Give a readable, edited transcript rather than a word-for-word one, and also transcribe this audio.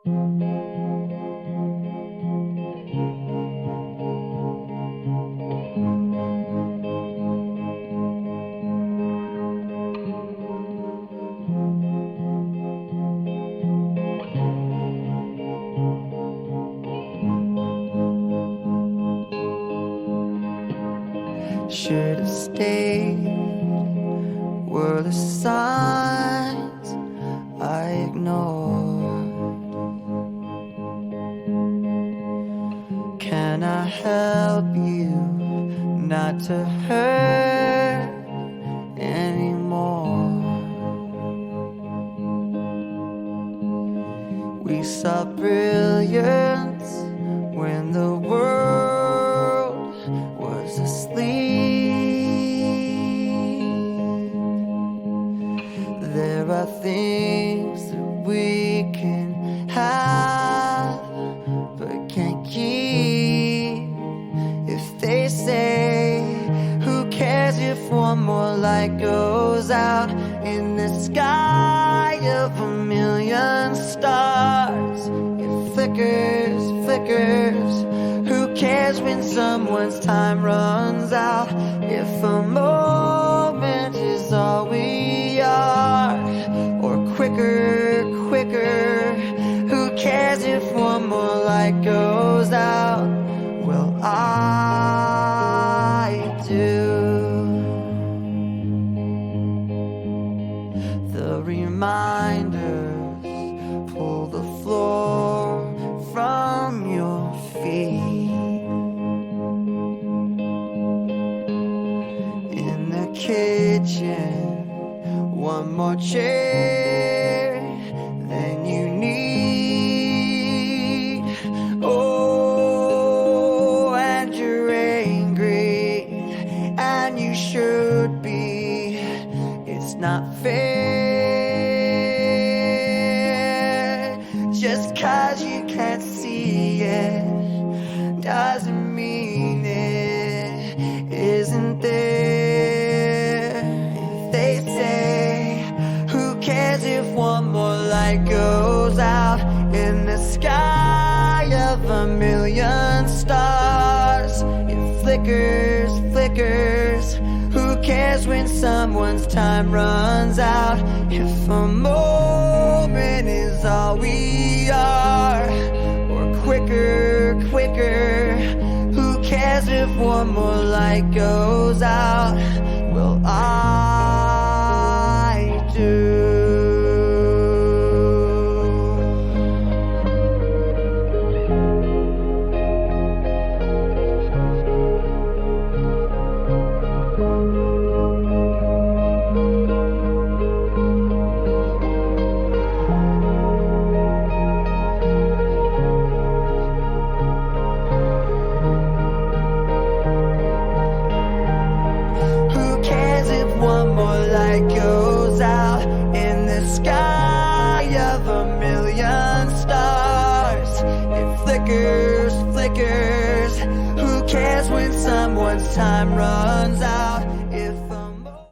Should have stayed, were the signs I ignored. Can I help you not to hurt anymore? We saw brilliance when the world was asleep. There are things that we can have but can't keep. If they say, who cares if one more light goes out in the sky of a million stars? It flickers, flickers. Who cares when someone's time runs out? If a moment is all we are, or quicker, quicker. Who cares if one more light goes out? Well, I do. The reminders pull the floor from your feet. In the kitchen, one more chair than you need. Oh, and you're angry, and you should be. It's not fair. Just 'cause you can't see it doesn't mean it isn't there. If they say, who cares if one more light goes out in the sky of a million stars? It flickers, flickers. Who cares when someone's time runs out? If a moment is all we are, or quicker, quicker. Who cares if one more light goes out? Well, I do. One more light goes out in the sky of a million stars. It flickers, flickers. Who cares when someone's time runs out?